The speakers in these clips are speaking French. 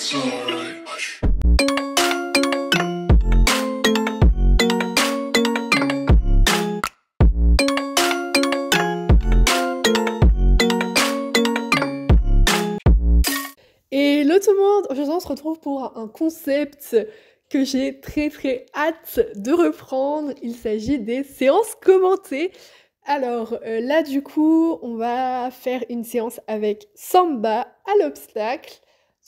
Hello tout le monde! Aujourd'hui on se retrouve pour un concept que j'ai très hâte de reprendre. Il s'agit des séances commentées. Alors là du coup on va faire une séance avec Samba à l'obstacle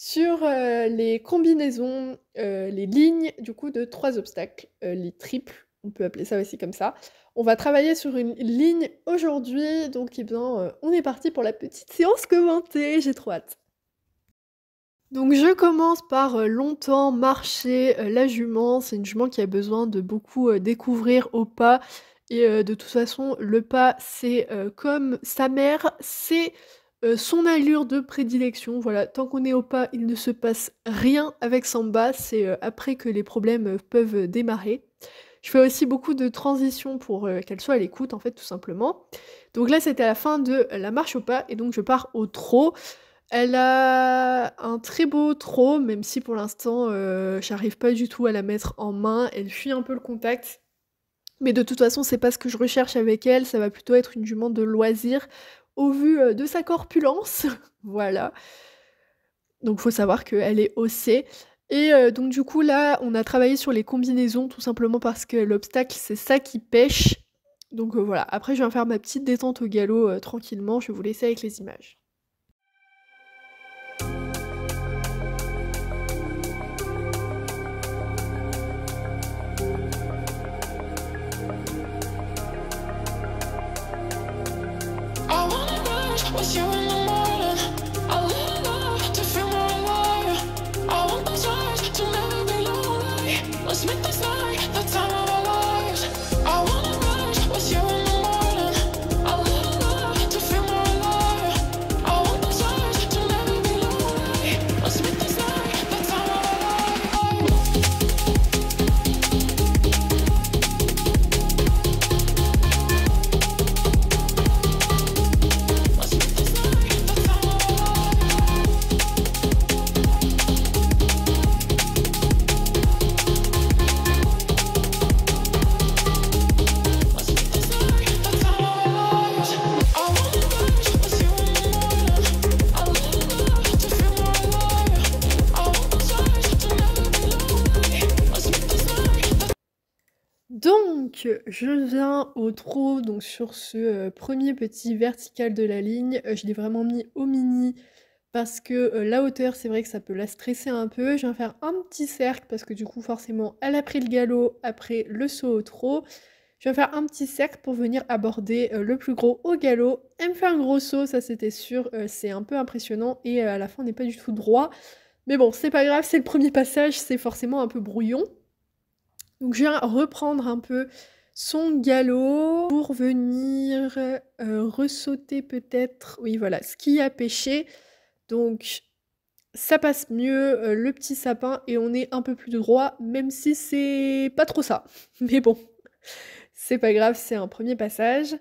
sur les combinaisons, les lignes du coup de 3 obstacles, les triples, on peut appeler ça aussi comme ça. On va travailler sur une ligne aujourd'hui, donc eh bien on est parti pour la petite séance commentée, j'ai trop hâte. Donc je commence par longtemps marcher la jument. C'est une jument qui a besoin de beaucoup découvrir au pas et de toute façon le pas c'est comme sa mère, c'est son allure de prédilection. Voilà, tant qu'on est au pas, il ne se passe rien avec Samba, c'est après que les problèmes peuvent démarrer. Je fais aussi beaucoup de transitions pour qu'elle soit à l'écoute en fait tout simplement. Donc là c'était à la fin de la marche au pas et donc je pars au trot. Elle a un très beau trot, même si pour l'instant, j'arrive pas du tout à la mettre en main. Elle fuit un peu le contact, mais de toute façon, c'est pas ce que je recherche avec elle. Ça va plutôt être une jument de loisir, au vu, de sa corpulence. Voilà. Donc faut savoir qu'elle est haussée et donc du coup, là, on a travaillé sur les combinaisons, tout simplement parce que l'obstacle, c'est ça qui pêche. Donc voilà. Après, je viens faire ma petite détente au galop, tranquillement. Je vais vous laisser avec les images. With you in the morning, I live love to feel more alive. I want those eyes to never be lonely. Let's make this night the time of our lives. I wanna rise with you in the morning. I live love to feel more alive. I want those eyes to never be lonely. Let's make this night the time of our lives. Donc, je viens au trot, donc sur ce premier petit vertical de la ligne. Je l'ai vraiment mis au mini parce que la hauteur, c'est vrai que ça peut la stresser un peu. Je viens faire un petit cercle parce que du coup, forcément, elle a pris le galop après le saut au trot. Je viens faire un petit cercle pour venir aborder le plus gros au galop. Elle me fait un gros saut, ça c'était sûr, c'est un peu impressionnant et à la fin, on n'est pas du tout droit. Mais bon, c'est pas grave, c'est le premier passage, c'est forcément un peu brouillon. Donc je viens reprendre un peu son galop pour venir ressauter peut-être, oui voilà, ce qui a pêché. Donc ça passe mieux, le petit sapin, et on est un peu plus droit, même si c'est pas trop ça. Mais bon, c'est pas grave, c'est un premier passage.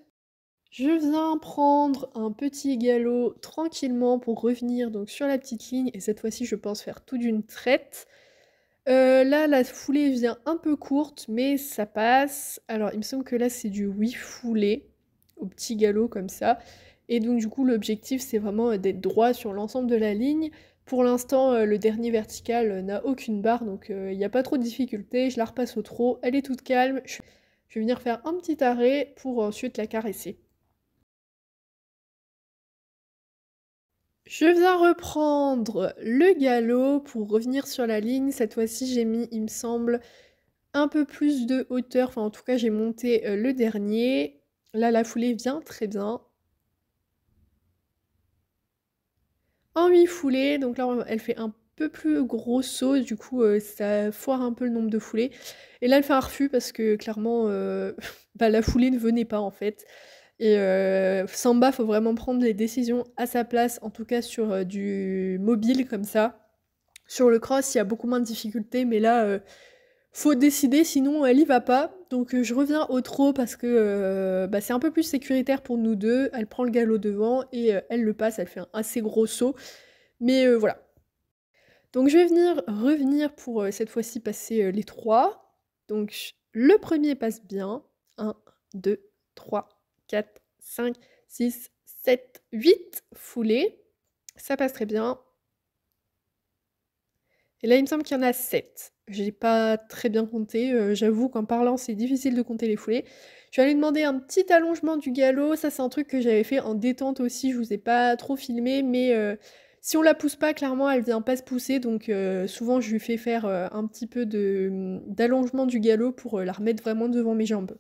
Je viens prendre un petit galop tranquillement pour revenir donc sur la petite ligne, et cette fois-ci je pense faire tout d'une traite. Là, la foulée vient un peu courte, mais ça passe. Alors, il me semble que là, c'est du oui foulé, au petit galop comme ça. Et donc, du coup, l'objectif, c'est vraiment d'être droit sur l'ensemble de la ligne. Pour l'instant, le dernier vertical n'a aucune barre, donc il n'y a pas trop de difficulté. Je la repasse au trot, elle est toute calme. Je vais venir faire un petit arrêt pour ensuite la caresser. Je viens reprendre le galop pour revenir sur la ligne. Cette fois-ci, j'ai mis, il me semble, un peu plus de hauteur. Enfin, en tout cas, j'ai monté le dernier. Là, la foulée vient très bien. En 8 foulées, donc là, elle fait un peu plus gros saut. Du coup, ça foire un peu le nombre de foulées. Et là, elle fait un refus parce que, clairement, bah, la foulée ne venait pas, en fait. Et Samba, faut vraiment prendre les décisions à sa place, en tout cas sur du mobile comme ça. Sur le cross, il y a beaucoup moins de difficultés, mais là, faut décider, sinon elle y va pas. Donc je reviens au trot parce que bah, c'est un peu plus sécuritaire pour nous deux. Elle prend le galop devant et elle le passe, elle fait un assez gros saut. Mais voilà. Donc je vais revenir pour, cette fois-ci passer, les 3. Donc le premier passe bien. 1, 2, 3, 4, 5, 6, 7, 8 foulées. Ça passe très bien. Et là, il me semble qu'il y en a 7. J'ai pas très bien compté, j'avoue qu'en parlant, c'est difficile de compter les foulées. Je vais aller demander un petit allongement du galop. Ça, c'est un truc que j'avais fait en détente aussi, je vous ai pas trop filmé, mais si on la pousse pas, clairement, elle vient pas se pousser, donc souvent, je lui fais faire, un petit peu d'allongement du galop pour, la remettre vraiment devant mes jambes.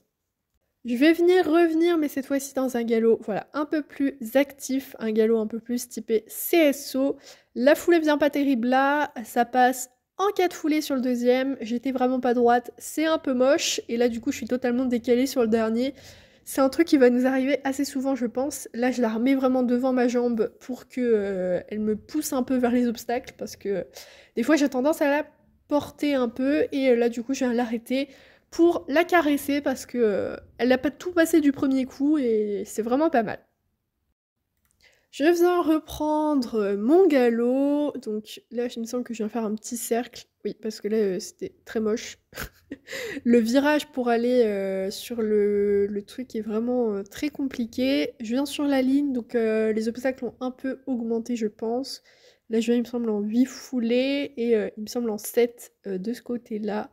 Je vais revenir, mais cette fois-ci dans un galop, voilà, un peu plus actif, un galop un peu plus typé CSO. La foulée vient pas terrible là, ça passe en 4 foulées sur le deuxième. J'étais vraiment pas droite, c'est un peu moche. Et là, du coup, je suis totalement décalée sur le dernier. C'est un truc qui va nous arriver assez souvent, je pense. Là, je la remets vraiment devant ma jambe pour que elle me pousse un peu vers les obstacles, parce que des fois, j'ai tendance à la porter un peu, et là, du coup, je viens l'arrêter pour la caresser parce que elle n'a pas tout passé du premier coup et c'est vraiment pas mal. Je viens reprendre mon galop, donc là il me semble que je viens faire un petit cercle, oui parce que là c'était très moche. Le virage pour aller sur le truc est vraiment très compliqué. Je viens sur la ligne, donc les obstacles ont un peu augmenté je pense. Là je viens il me semble en 8 foulées et il me semble en 7 de ce côté-là.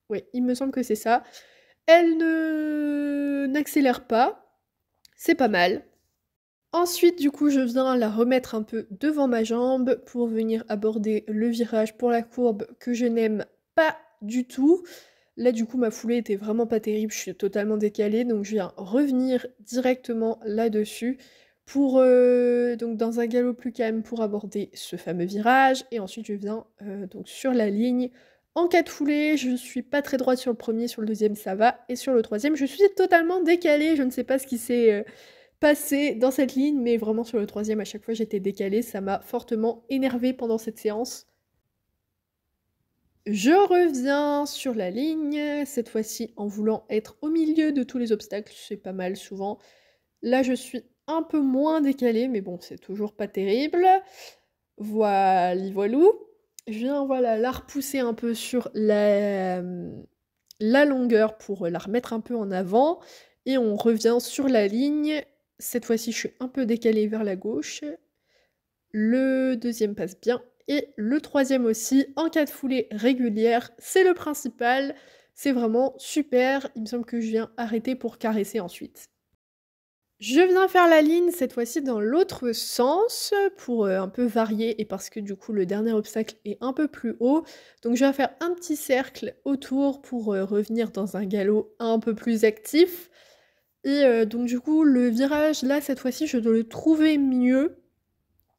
Ouais, il me semble que c'est ça. Elle ne n'accélère pas, c'est pas mal. Ensuite, du coup, je viens la remettre un peu devant ma jambe pour venir aborder le virage pour la courbe que je n'aime pas du tout. Là, du coup, ma foulée était vraiment pas terrible, je suis totalement décalée, donc je viens revenir directement là-dessus pour, donc dans un galop plus calme pour aborder ce fameux virage. Et ensuite, je viens donc sur la ligne en 4 foulées. Je suis pas très droite sur le premier, sur le deuxième, ça va. Et sur le troisième, je suis totalement décalée. Je ne sais pas ce qui s'est passé dans cette ligne, mais vraiment sur le troisième, à chaque fois, j'étais décalée. Ça m'a fortement énervée pendant cette séance. Je reviens sur la ligne, cette fois-ci en voulant être au milieu de tous les obstacles, c'est pas mal souvent. Là, je suis un peu moins décalée, mais bon, c'est toujours pas terrible. Voili voilou. Je viens, voilà, la repousser un peu sur la longueur pour la remettre un peu en avant. Et on revient sur la ligne. Cette fois-ci, je suis un peu décalée vers la gauche. Le deuxième passe bien. Et le troisième aussi, en 4 foulées régulières. C'est le principal. C'est vraiment super. Il me semble que je viens arrêter pour caresser ensuite. Je viens faire la ligne, cette fois-ci dans l'autre sens, pour un peu varier et parce que du coup le dernier obstacle est un peu plus haut. Donc je viens faire un petit cercle autour pour revenir dans un galop un peu plus actif. Et donc du coup le virage là cette fois-ci je dois le trouver mieux,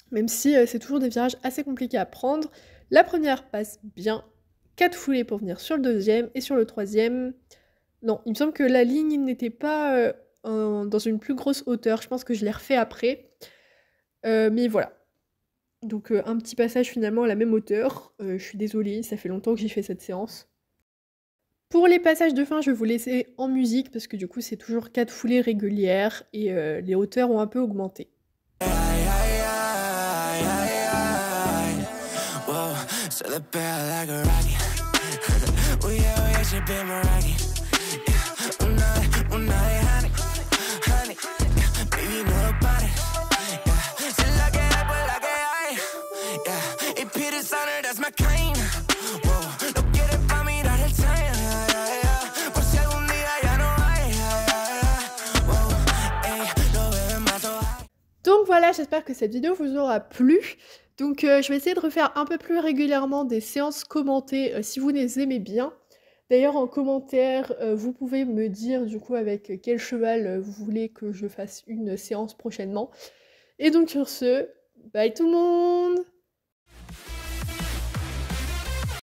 même si c'est toujours des virages assez compliqués à prendre. La première passe bien, 4 foulées pour venir sur le deuxième et sur le troisième. Non, il me semble que la ligne n'était pas dans une plus grosse hauteur. Je pense que je l'ai refait après. Mais voilà. Donc un petit passage finalement à la même hauteur. Je suis désolée, ça fait longtemps que j'ai fait cette séance. Pour les passages de fin, je vais vous laisser en musique parce que du coup c'est toujours 4 foulées régulières et les hauteurs ont un peu augmenté. Donc voilà, j'espère que cette vidéo vous aura plu. Donc je vais essayer de refaire un peu plus régulièrement des séances commentées si vous les aimez bien. D'ailleurs en commentaire, vous pouvez me dire du coup avec quel cheval vous voulez que je fasse une séance prochainement. Et donc sur ce, bye tout le monde!